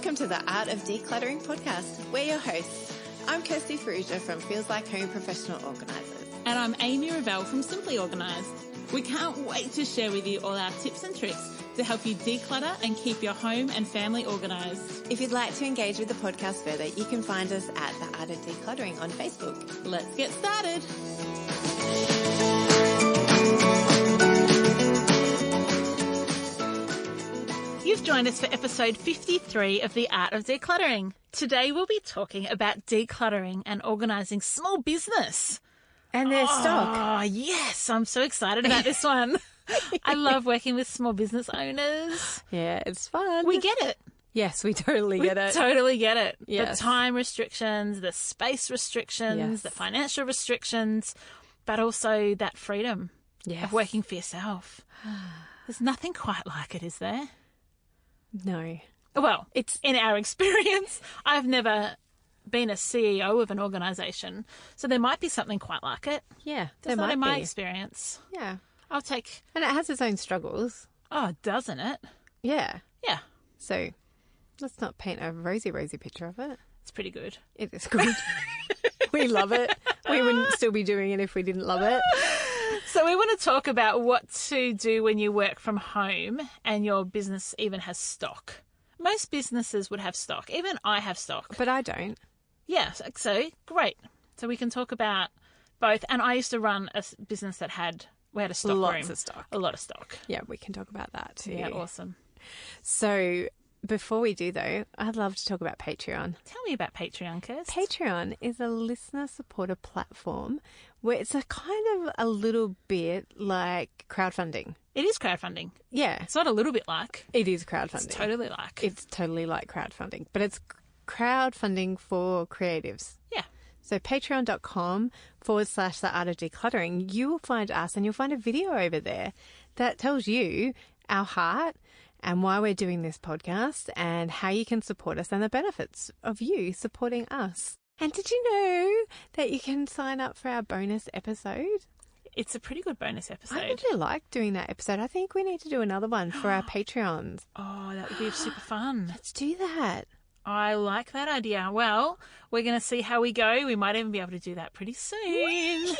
Welcome to the Art of Decluttering podcast. We're your hosts. I'm Kirsty Ferrugia from Feels Like Home Professional Organisers. And I'm Amy Revell from Simply Organised. We can't wait to share with you all our tips and tricks to help you declutter and keep your home and family organised. If you'd like to engage with the podcast further, you can find us at The Art of Decluttering on Facebook. Let's get started. You've joined us for episode 53 of The Art of Decluttering. Today we'll be talking about decluttering and organising small business. And their stock. Oh, yes. I'm so excited about this one. I love working with small business owners. Yeah, it's fun. We get it. Yes, we totally get it. Totally get it. Yes. The time restrictions, the space restrictions, Yes. the financial restrictions, but also that freedom of working for yourself. There's nothing quite like it, is there? No. Well, it's in our experience. I've never been a CEO of an organisation, so there might be something quite like it. Yeah, That's there not might in my be. experience. Yeah. I'll take... And it has its own struggles. Oh, doesn't it? Yeah. Yeah, So let's not paint a rosy picture of it. it's pretty good. It is good. We love it. We wouldn't still be doing it if we didn't love it. So we want to talk about what to do when you work from home and your business even has stock. Most businesses would have stock. Even I have stock. But I don't. Yeah, so great. So we can talk about both. And I used to run a business that we had a stock Lots room. of stock. A lot of stock. Yeah, we can talk about that too. Yeah, awesome. So before we do though, I'd love to talk about Patreon. Tell me about Patreon, Kirst. Patreon is a listener supporter platform where it's a kind of a little bit like crowdfunding. It is crowdfunding. Yeah, It's not a little bit like. it is crowdfunding. It's totally like. It's totally like crowdfunding, but it's crowdfunding for creatives. Yeah. So patreon.com/the art of decluttering, you will find us and you'll find a video over there that tells you our heart and why we're doing this podcast and how you can support us and the benefits of you supporting us. And did you know that you can sign up for our bonus episode? It's a pretty good bonus episode. I really like doing that episode. I think we need to do another one for our Patreons. Oh, that would be super fun. Let's do that. I like that idea. Well, we're going to see how we go. We might even be able to do that pretty soon.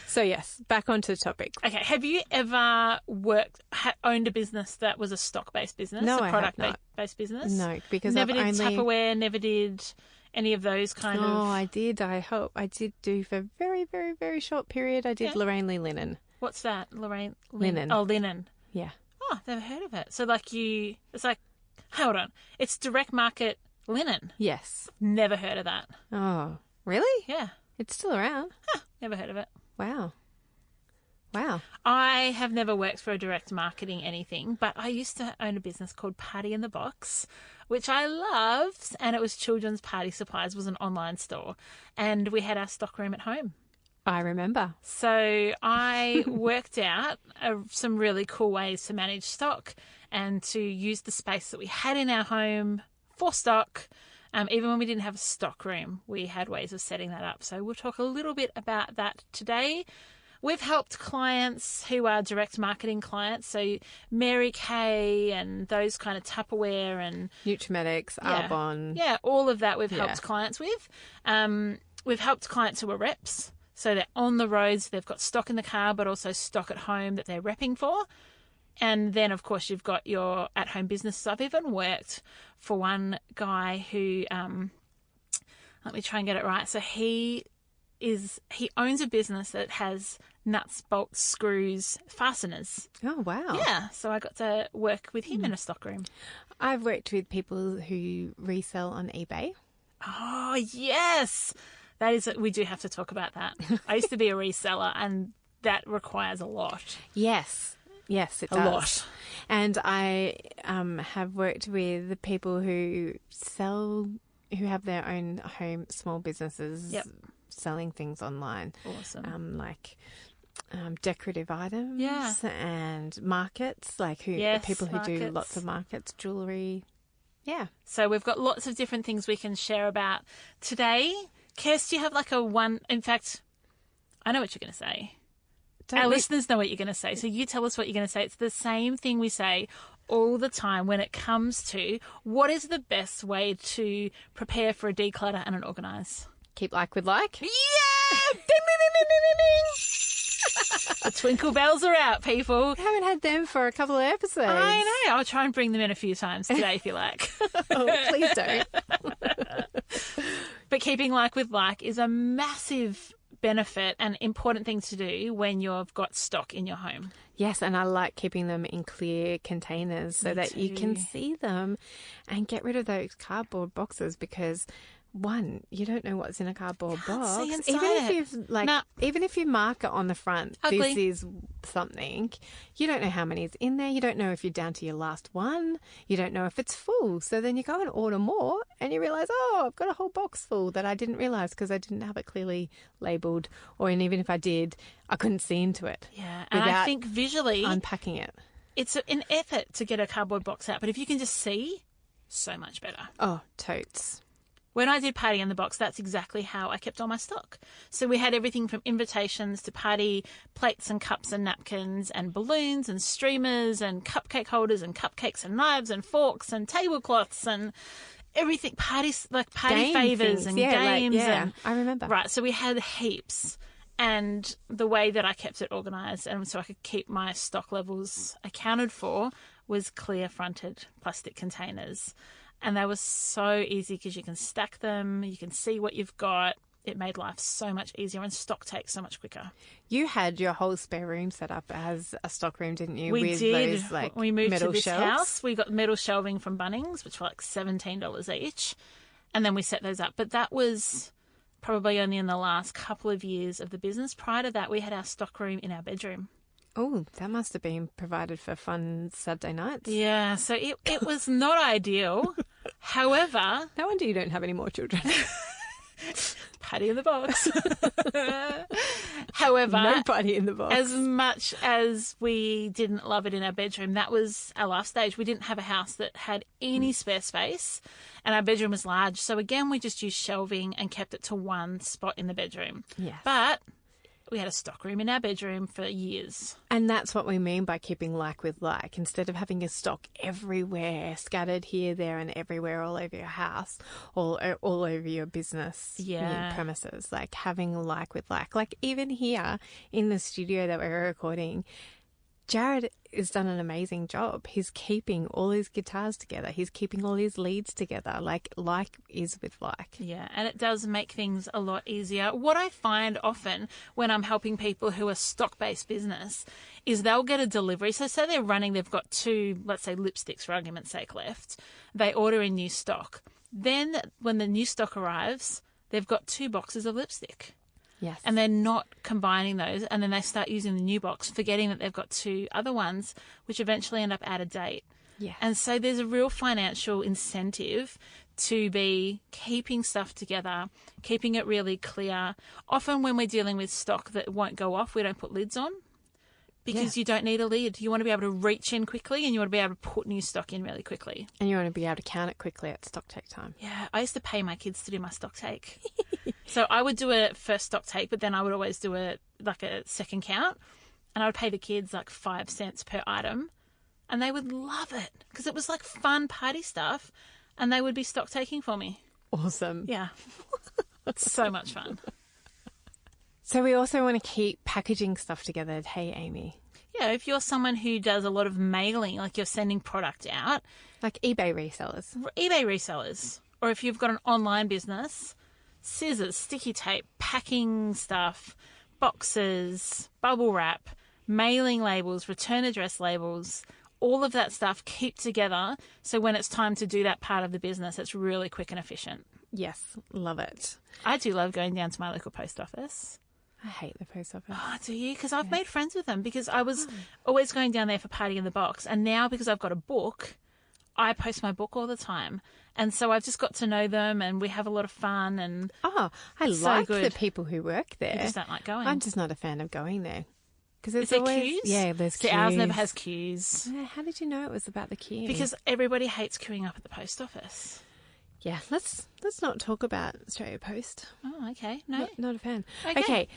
So yes, back onto the topic. Okay, have you ever owned a business that was a stock-based business? No, a I have not. product-based business? No, because never I've did only... Tupperware, never did any of those kind of... Oh, I did. I did do for a very, very, very short period. I did Lorraine Lee Linen. What's that? Lorraine? Linen. Oh, linen. Yeah. Oh, never heard of it. So it's like, hold on. It's direct market linen. Yes. Never heard of that. Oh, really? Yeah. It's still around. Huh, never heard of it. Wow. I have never worked for a direct marketing anything, but I used to own a business called Party in the Box, which I loved, and it was children's party supplies, was an online store, and we had our stockroom at home. I remember. So I worked out some really cool ways to manage stock and to use the space that we had in our home for stock. Even when we didn't have a stock room, we had ways of setting that up. So we'll talk a little bit about that today. We've helped clients who are direct marketing clients, so Mary Kay and those kind of Tupperware and... Nutrimetics, Arbonne. Yeah, all of that we've helped clients with. We've helped clients who are reps, so they're on the roads, they've got stock in the car, but also stock at home that they're repping for. And then, of course, you've got your at-home businesses. I've even worked for one guy who, let me try and get it right. So he owns a business that has nuts, bolts, screws, fasteners. Oh, wow. Yeah, so I got to work with him in a stockroom. I've worked with people who resell on eBay. Oh, yes. We do have to talk about that. I used to be a reseller, and that requires a lot. Yes, it does. A lot. And I have worked with the people who have their own home small businesses. Yep. Selling things online. Awesome. Like decorative items. Yeah. And markets, like people who do lots of markets, jewellery. Yeah. So we've got lots of different things we can share about today. Kirst, do you have in fact, I know what you're going to say. Our listeners know what you're going to say. So you tell us what you're going to say. It's the same thing we say all the time when it comes to what is the best way to prepare for a declutter and an organise. Keep like with like. Yeah! Ding, ding, ding, ding, ding, ding. The twinkle bells are out, people. I haven't had them for a couple of episodes. I know. I'll try and bring them in a few times today if you like. Oh, please don't. But keeping like with like is a massive benefit and important thing to do when you've got stock in your home. Yes, and I like keeping them in clear containers so that you can see them and get rid of those cardboard boxes because, one, you don't know what's in a cardboard box. Even if you mark it on the front, Ugly. this is something, you don't know how many is in there. You don't know if you're down to your last one. You don't know if it's full. So then you go and order more and you realise, oh, I've got a whole box full that I didn't realise because I didn't have it clearly labelled. And even if I did, I couldn't see into it. Yeah, and I think visually unpacking it. It's an effort to get a cardboard box out, but if you can just see, so much better. Oh, totes. When I did Party in the Box, that's exactly how I kept all my stock. So we had everything from invitations to party plates and cups and napkins and balloons and streamers and cupcake holders and cupcakes and knives and forks and tablecloths and everything. Party favours and games. And, I remember. Right, so we had heaps. And the way that I kept it organised and so I could keep my stock levels accounted for was clear-fronted plastic containers. And they were so easy because you can stack them, you can see what you've got. It made life so much easier and stock takes so much quicker. You had your whole spare room set up as a stock room, didn't you? We did. Those, we moved metal to this shelves. house. We got metal shelving from Bunnings, which were like $17 each. And then we set those up. But that was probably only in the last couple of years of the business. Prior to that, we had our stock room in our bedroom. Oh, that must have been provided for fun Saturday nights. Yeah, so it was not ideal. However... No wonder you don't have any more children. Party in the box. However... No party in the box. As much as we didn't love it in our bedroom, that was our life stage. We didn't have a house that had any spare space, and our bedroom was large. So again, we just used shelving and kept it to one spot in the bedroom. Yes. But... we had a stock room in our bedroom for years. And that's what we mean by keeping like with like. Instead of having your stock everywhere, scattered here, there and everywhere, all over your house, all over your business your premises, like having like with like. Like even here in the studio that we're recording, Jared has done an amazing job. He's keeping all his guitars together. He's keeping all his leads together. Like is with like. Yeah, and it does make things a lot easier. What I find often when I'm helping people who are stock-based business is they'll get a delivery. So say they've got 2, let's say lipsticks for argument's sake left. They order in new stock. Then when the new stock arrives, they've got 2 boxes of lipstick. Yes. And they're not combining those, and then they start using the new box, forgetting that they've got 2 other ones, which eventually end up out of date. Yes. And so there's a real financial incentive to be keeping stuff together, keeping it really clear. Often when we're dealing with stock that won't go off, we don't put lids on because you don't need a lid. You want to be able to reach in quickly and you want to be able to put new stock in really quickly. And you want to be able to count it quickly at stock take time. Yeah, I used to pay my kids to do my stock take. So I would do a first stock take, but then I would always do a second count. And I would pay the kids like 5 cents per item. And they would love it because it was like fun party stuff. And they would be stock taking for me. Awesome. Yeah. It's so much fun. So we also want to keep packaging stuff together. Hey, Amy. Yeah, if you're someone who does a lot of mailing, like you're sending product out. Like eBay resellers. eBay resellers. Or if you've got an online business, scissors, sticky tape, packing stuff, boxes, bubble wrap, mailing labels, return address labels, all of that stuff keep together. So when it's time to do that part of the business, it's really quick and efficient. Yes, love it. I do love going down to my local post office. I hate the post office. Oh, do you? Because I've made friends with them because I was always going down there for Party in the Box. And now because I've got a book, I post my book all the time. And so I've just got to know them and we have a lot of fun. And I like the people who work there. You just don't like going. I'm just not a fan of going there. Is there queues? Yeah, there's queues. Ours never has queues. Yeah, how did you know it was about the queue? Because everybody hates queuing up at the post office. Yeah, let's not talk about Australia Post. Oh, okay. No, not a fan. Okay.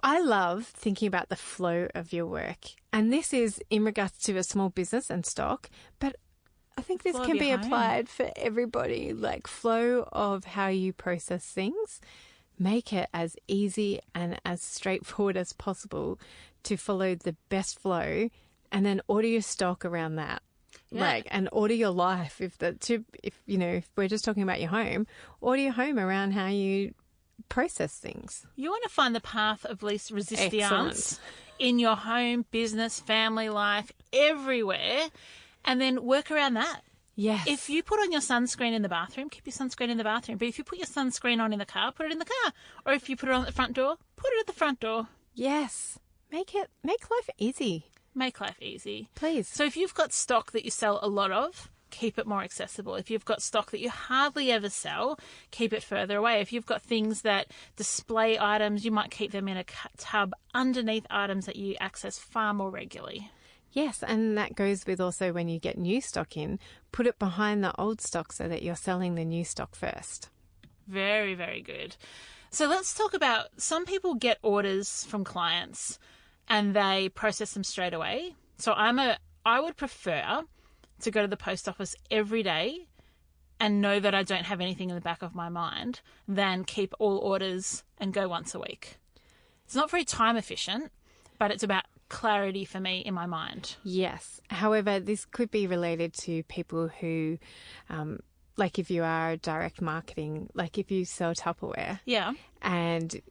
I love thinking about the flow of your work. And this is in regards to a small business and stock, but I think this can be applied for everybody, like flow of how you process things. Make it as easy and as straightforward as possible to follow the best flow, and then order your stock around that. Yeah. Like, and order your life. If we're just talking about your home, order your home around how you process things. You want to find the path of least resistance in your home, business, family life, everywhere, and then work around that. Yes. If you put on your sunscreen in the bathroom, keep your sunscreen in the bathroom. But if you put your sunscreen on in the car, put it in the car. Or if you put it on at the front door, put it at the front door. Yes. Make life easy. Make life easy. Please. So if you've got stock that you sell a lot of, keep it more accessible. If you've got stock that you hardly ever sell, keep it further away. If you've got things that display items, you might keep them in a tub underneath items that you access far more regularly. Yes, and that goes with also when you get new stock in, put it behind the old stock so that you're selling the new stock first. Very, very good. So let's talk about, some people get orders from clients and they process them straight away. So I would prefer to go to the post office every day and know that I don't have anything in the back of my mind than keep all orders and go once a week. It's not very time efficient, but it's about clarity for me in my mind. Yes. However, this could be related to people who, like if you are direct marketing, like if you sell Tupperware, yeah, and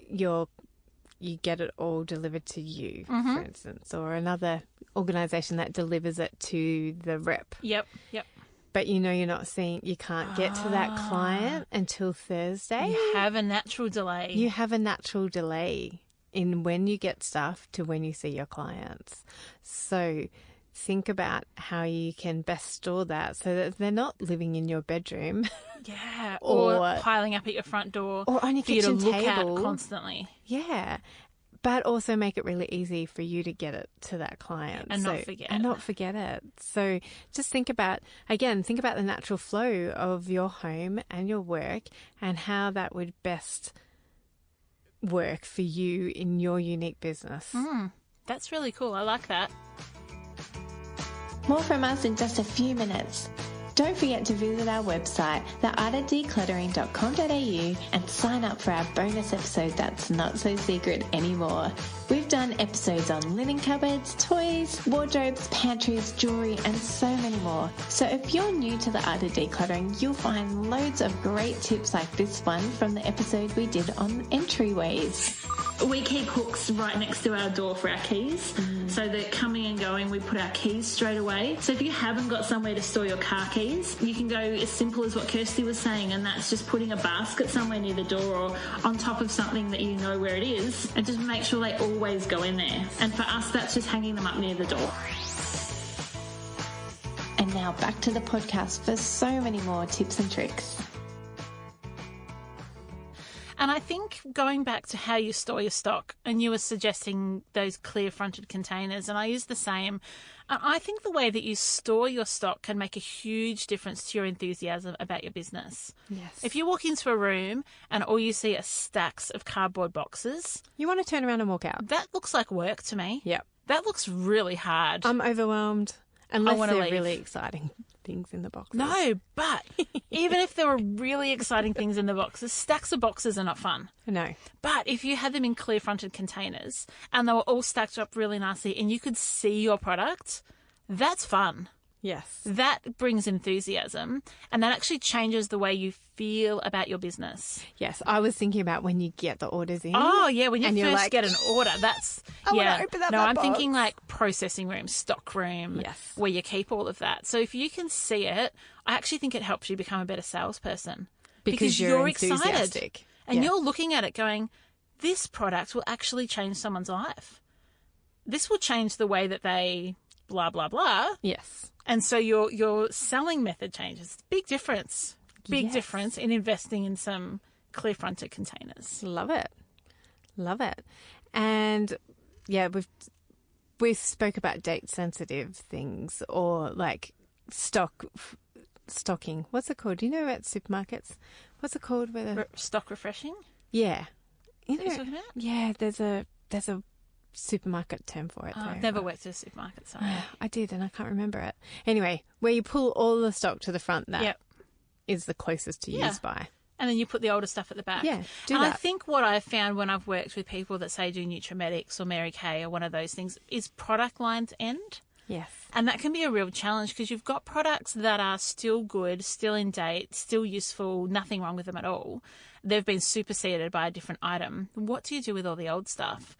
you get it all delivered to you, for instance, or another organisation that delivers it to the rep. Yep. But you can't get to that client until Thursday. You have a natural delay in when you get stuff to when you see your clients. So think about how you can best store that so that they're not living in your bedroom. Yeah, or piling up at your front door or on your for you to kitchen look table at constantly. Yeah, but also make it really easy for you to get it to that client. And not forget it. So just think about the natural flow of your home and your work and how that would best work for you in your unique business. That's really cool. I like that. More from us in just a few minutes. Don't forget to visit our website, theartofdecluttering.com.au, and sign up for our bonus episode that's not so secret anymore. We've done episodes on linen cupboards, toys, wardrobes, pantries, jewellery, and so many more. So if you're new to the art of decluttering, you'll find loads of great tips like this one from the episode we did on entryways. We keep hooks right next to our door for our keys, so that coming and going, we put our keys straight away. So if you haven't got somewhere to store your car keys, you can go as simple as what Kirsty was saying, and that's just putting a basket somewhere near the door or on top of something that you know where it is, and just make sure they always go in there. And for us, that's just hanging them up near the door. And now back to the podcast for so many more tips and tricks. And I think going back to how you store your stock, and you were suggesting those clear-fronted containers, and I use the same. I think the way that you store your stock can make a huge difference to your enthusiasm about your business. Yes. If you walk into a room and all you see are stacks of cardboard boxes, you want to turn around and walk out. That looks like work to me. Yep. That looks really hard. I'm overwhelmed. Unless they're leave. really exciting things in the boxes. No, but even if there were really exciting things in the boxes, stacks of boxes are not fun. No. But if you had them in clear-fronted containers and they were all stacked up really nicely and you could see your product, that's fun. Yes. That brings enthusiasm, and that actually changes the way you feel about your business. Yes, I was thinking about when you get the orders in. Oh, yeah, when you first get an order, that's... I want to open that I'm box. thinking like processing room, stock room, yes, where you keep all of that. So if you can see it, I actually think it helps you become a better salesperson. Because you're excited. And you're looking at it going, this product will actually change someone's life. This will change the way that they blah, blah, blah. Yes. And so your selling method changes. Big difference. Big difference in investing in some clear-fronted containers. Love it. Love it. And yeah, we spoke about date-sensitive things or like stocking. What's it called? Do you know at supermarkets? What's it called? Stock refreshing? Yeah. What are you talking about? Yeah, there's a there's a supermarket term for it. I've never worked at a supermarket, sorry. I did, and I can't remember it. Anyway, where you pull all the stock to the front, that is the closest to use by. And then you put the older stuff at the back. Yeah, do and that. I think what I've found when I've worked with people that say do Nutrimedics or Mary Kay or one of those things is product lines end. Yes. And that can be a real challenge because you've got products that are still good, still in date, still useful, nothing wrong with them at all. They've been superseded by a different item. What do you do with all the old stuff?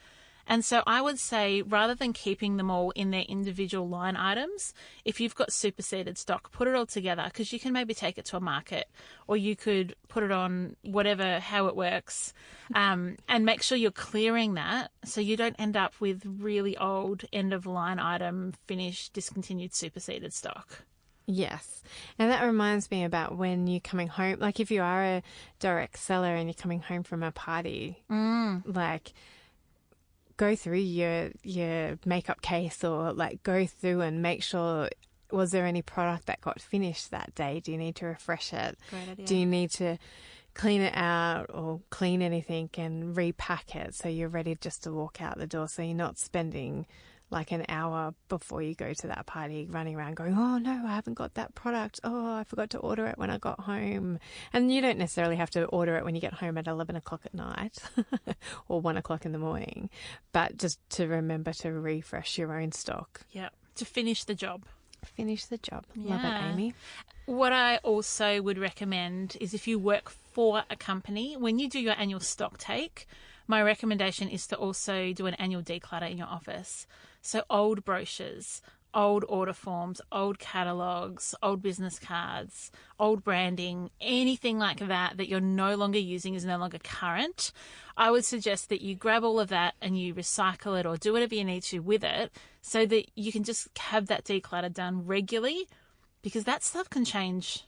And so I would say rather than keeping them all in their individual line items, if you've got superseded stock, put it all together because you can maybe take it to a market or you could put it on whatever, how it works, and make sure you're clearing that so you don't end up with really old end-of-line item, finished, discontinued, superseded stock. Yes. And that reminds me about when you're coming home, like if you are a direct seller and you're coming home from a party, like go through your makeup case or like go through and make sure, was there any product that got finished that day? Do you need to refresh it? Great idea. Do you need to clean it out or clean anything and repack it so you're ready just to walk out the door so you're not spending like an hour before you go to that party running around going, oh no, I haven't got that product. Oh, I forgot to order it when I got home. And you don't necessarily have to order it when you get home at 11 o'clock at night or 1 o'clock in the morning, but just to remember to refresh your own stock. Yeah, to finish the job. Finish the job. Love it, Amy. What I also would recommend is if you work for a company, when you do your annual stock take, my recommendation is to also do an annual declutter in your office. So old brochures, old order forms, old catalogues, old business cards, old branding, anything like that that you're no longer using is no longer current. I would suggest that you grab all of that and you recycle it or do whatever you need to with it so that you can just have that declutter done regularly because that stuff can change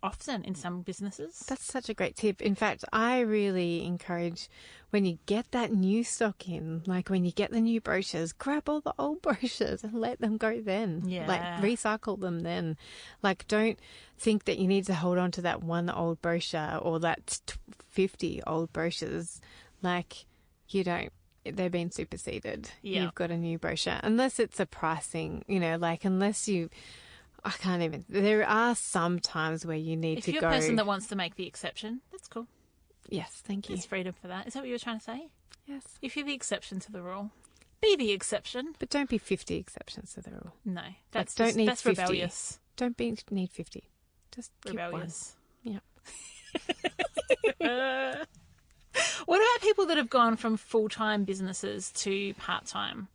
often in some businesses. That's such a great tip. In fact, I really encourage when you get that new stock in, like when you get the new brochures, grab all the old brochures and let them go then. Yeah. Like recycle them then. Like don't think that you need to hold on to that one old brochure or that 50 old brochures. Like you don't. They've been superseded. Yeah. You've got a new brochure. Unless it's a pricing, like unless you... I can't even. There are some times where you need to go. If you're a person that wants to make the exception, that's cool. Yes, thank you. There's freedom for that. Is that what you were trying to say? Yes. If you're the exception to the rule, be the exception. But don't be 50 exceptions to the rule. No, that's don't need that's 50. rebellious. Don't need 50. Just Rebellious. Keep one. Yeah. What about people that have gone from full-time businesses to part-time?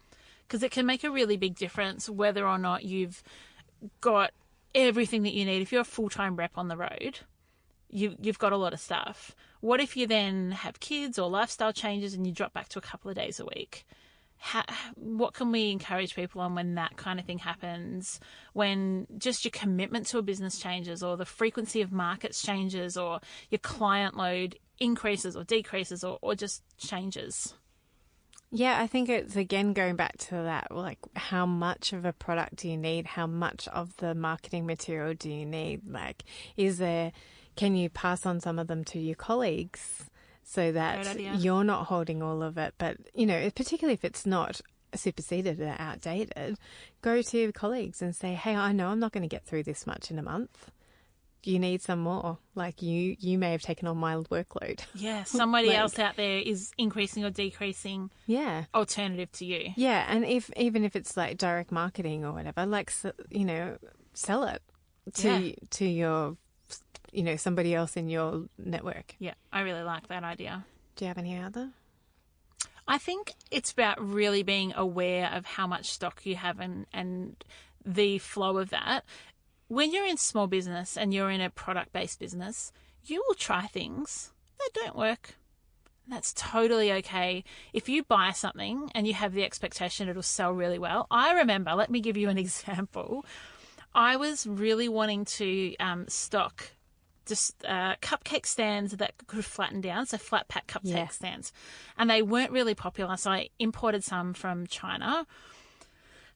Because it can make a really big difference whether or not you've got everything that you need. If you're a full-time rep on the road, you've got a lot of stuff. What if you then have kids or lifestyle changes and you drop back to a couple of days a week? What can we encourage people on when that kind of thing happens? When just your commitment to a business changes or the frequency of markets changes or your client load increases or decreases or just changes? Yeah, I think it's, again, going back to that, like, how much of a product do you need? How much of the marketing material do you need? Like, can you pass on some of them to your colleagues so that you're not holding all of it? But, particularly if it's not superseded or outdated, go to your colleagues and say, hey, I know I'm not going to get through this much in a month. You need some more. Like you may have taken on my workload. Yeah, somebody else out there is increasing or decreasing. Yeah, alternative to you. Yeah, and even if it's like direct marketing or whatever, like sell it to your somebody else in your network. Yeah, I really like that idea. Do you have any other? I think it's about really being aware of how much stock you have and the flow of that. When you're in small business and you're in a product-based business, you will try things that don't work. That's totally okay. If you buy something and you have the expectation it'll sell really well. I remember, let me give you an example. I was really wanting to stock just cupcake stands that could flatten down, so flat pack cupcake stands. And they weren't really popular, so I imported some from China.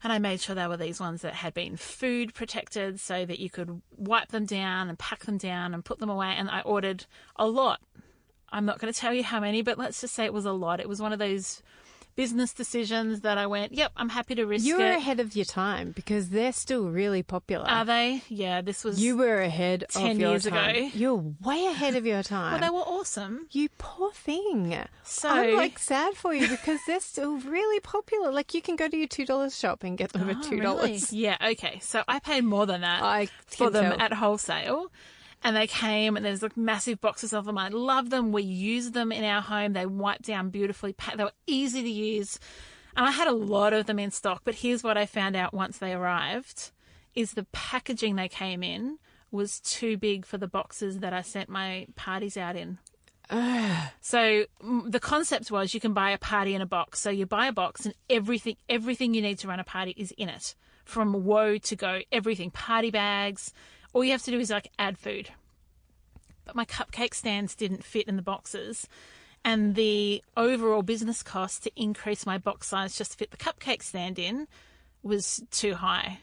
And I made sure they were these ones that had been food protected so that you could wipe them down and pack them down and put them away. And I ordered a lot. I'm not going to tell you how many, but let's just say it was a lot. It was one of those business decisions that I went, yep, I'm happy to risk You were it. ahead of your time because they're still really popular. Are they? Yeah, this was You were ahead 10 of your years time. ago. You're way ahead of your time. Well, they were awesome. You poor thing. So I'm like sad for you because they're still really popular. Like you can go to your $2 shop and get them for $2. Really? Yeah, okay. So I paid more than that I for can them tell. at wholesale. And they came and there's like massive boxes of them. I love them. We use them in our home. They wipe down beautifully. They were easy to use. And I had a lot of them in stock. But here's what I found out once they arrived is the packaging they came in was too big for the boxes that I sent my parties out in. So the concept was you can buy a party in a box. So you buy a box and everything you need to run a party is in it. From woe to go, everything. Party bags. All you have to do is like add food. But my cupcake stands didn't fit in the boxes. And the overall business cost to increase my box size just to fit the cupcake stand in was too high.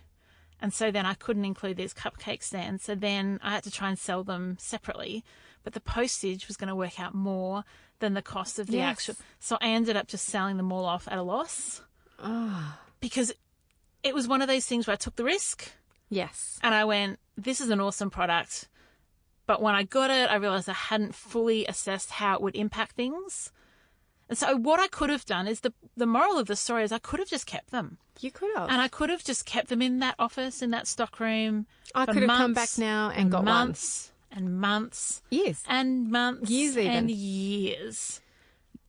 And so then I couldn't include these cupcake stands. So then I had to try and sell them separately. But the postage was going to work out more than the cost of the actual. So I ended up just selling them all off at a loss. Because it was one of those things where I took the risk. Yes. And I went, this is an awesome product. But when I got it, I realised I hadn't fully assessed how it would impact things. And so what I could have done is the moral of the story is I could have just kept them. You could have. And I could have just kept them in that office, in that stock room. I for could have come months back now and got months and months Years. and months Years even. and years.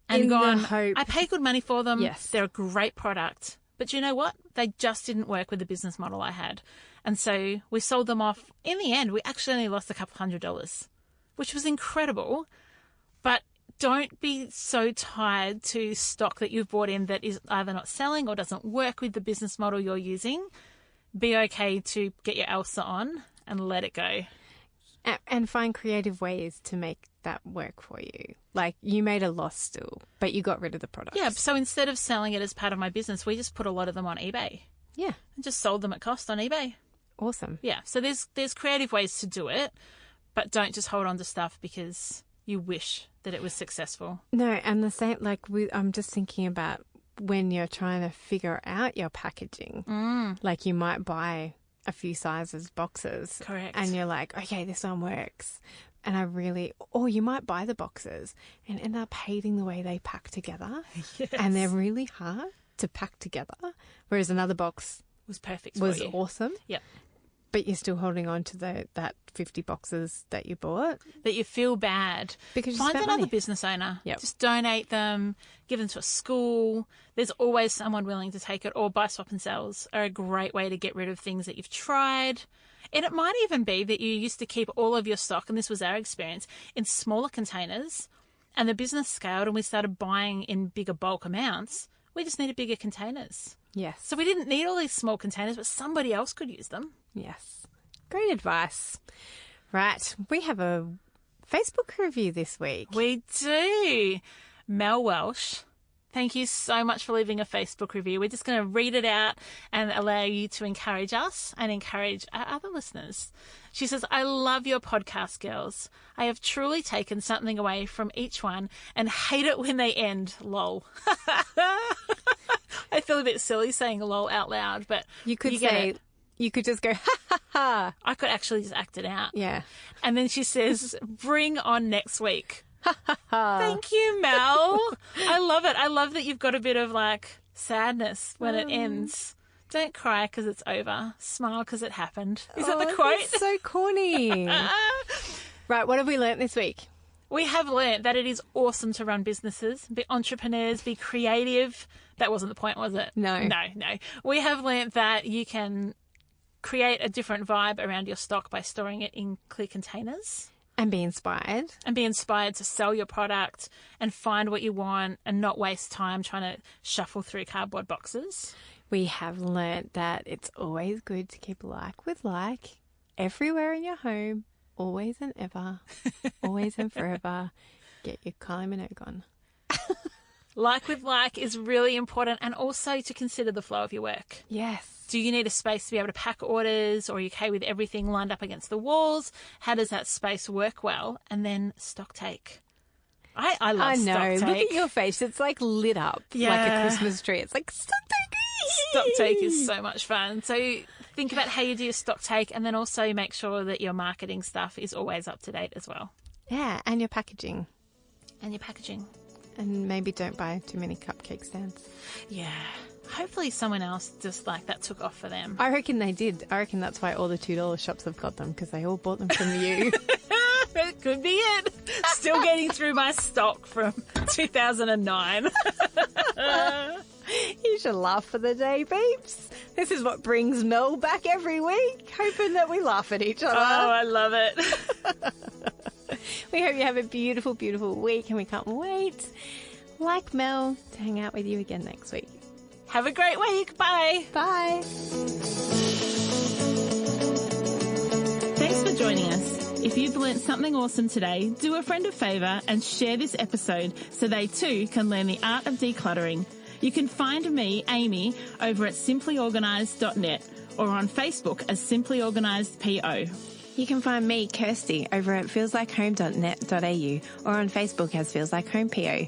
And In the gone, hope- I pay good money for them. Yes. They're a great product. But you know what? They just didn't work with the business model I had. And so we sold them off. In the end, we actually only lost a couple $100, which was incredible. But don't be so tied to stock that you've bought in that is either not selling or doesn't work with the business model you're using. Be okay to get your Elsa on and let it go. And find creative ways to make that work for you. Like you made a loss still, but you got rid of the product. Yeah, so instead of selling it as part of my business, we just put a lot of them on eBay Yeah. and just sold them at cost on eBay. Awesome. Yeah, so there's creative ways to do it, but don't just hold on to stuff because you wish that it was successful. No, and the same, like I'm just thinking about when you're trying to figure out your packaging. Like you might buy a few sizes boxes. Correct. And you're like, okay, this one works. And or you might buy the boxes and end up hating the way they pack together. Yes. And they're really hard to pack together. Whereas another box Was perfect was for you. awesome. Yep. But you're still holding on to that 50 boxes that you bought. That you feel bad. Because you Find spent another money. business owner. Yep. Just donate them, give them to a school. There's always someone willing to take it. Or buy, swap and sells are a great way to get rid of things that you've tried. And it might even be that you used to keep all of your stock, and this was our experience, in smaller containers, and the business scaled and we started buying in bigger bulk amounts. We just needed bigger containers. Yes. So we didn't need all these small containers, but somebody else could use them. Yes. Great advice. Right. We have a Facebook review this week. We do. Mel Welsh, thank you so much for leaving a Facebook review. We're just going to read it out and allow you to encourage us and encourage our other listeners. She says, I love your podcast, girls. I have truly taken something away from each one and hate it when they end. Lol. I feel a bit silly saying lol out loud, but You could get say, it. you could just go, ha ha ha. I could actually just act it out. Yeah. And then she says, bring on next week. Thank you, Mel. I love it. I love that you've got a bit of like sadness when it ends. Don't cry because it's over. Smile because it happened. Is that the quote? That's so corny. Right. What have we learnt this week? We have learnt that it is awesome to run businesses, be entrepreneurs, be creative. That wasn't the point, was it? No. No. We have learnt that you can create a different vibe around your stock by storing it in clear containers. And be inspired. And be inspired to sell your product and find what you want and not waste time trying to shuffle through cardboard boxes. We have learnt that it's always good to keep like with like everywhere in your home, always and ever, always and forever. Get your Kylie Minogue on. Like with like is really important, and also to consider the flow of your work. Yes. Do you need a space to be able to pack orders, or are you okay with everything lined up against the walls? How does that space work well? And then stock take. I love stock take. Look at your face. It's like lit up like a Christmas tree. It's like stock take. Stock take is so much fun. So think about how you do your stock take, and then also make sure that your marketing stuff is always up to date as well. Yeah, and your packaging. And maybe don't buy too many cupcake stands. Yeah. Hopefully someone else just like that took off for them. I reckon they did. I reckon that's why all the $2 shops have got them, because they all bought them from you. That could be it. Still getting through my stock from 2009. You should laugh for the day, peeps. This is what brings Mel back every week, hoping that we laugh at each other. Oh, I love it. We hope you have a beautiful, beautiful week, and we can't wait, like Mel, to hang out with you again next week. Have a great week. Bye. Bye. Thanks for joining us. If you've learnt something awesome today, do a friend a favour and share this episode so they too can learn the art of decluttering. You can find me, Amy, over at simplyorganised.net or on Facebook as Simply Organised PO. You can find me, Kirsty, over at feelslikehome.net.au or on Facebook as Feels Like Home PO.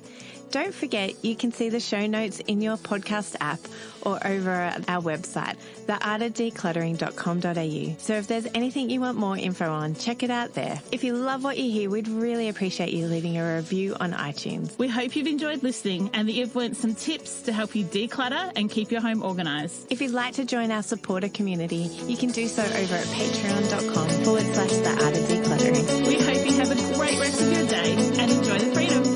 Don't forget, you can see the show notes in your podcast app or over at our website, theartofdecluttering.com.au. So if there's anything you want more info on, check it out there. If you love what you hear, we'd really appreciate you leaving a review on iTunes. We hope you've enjoyed listening and that you've learnt some tips to help you declutter and keep your home organised. If you'd like to join our supporter community, you can do so over at patreon.com/theartofdecluttering. We hope you have a great rest of your day and enjoy the freedom.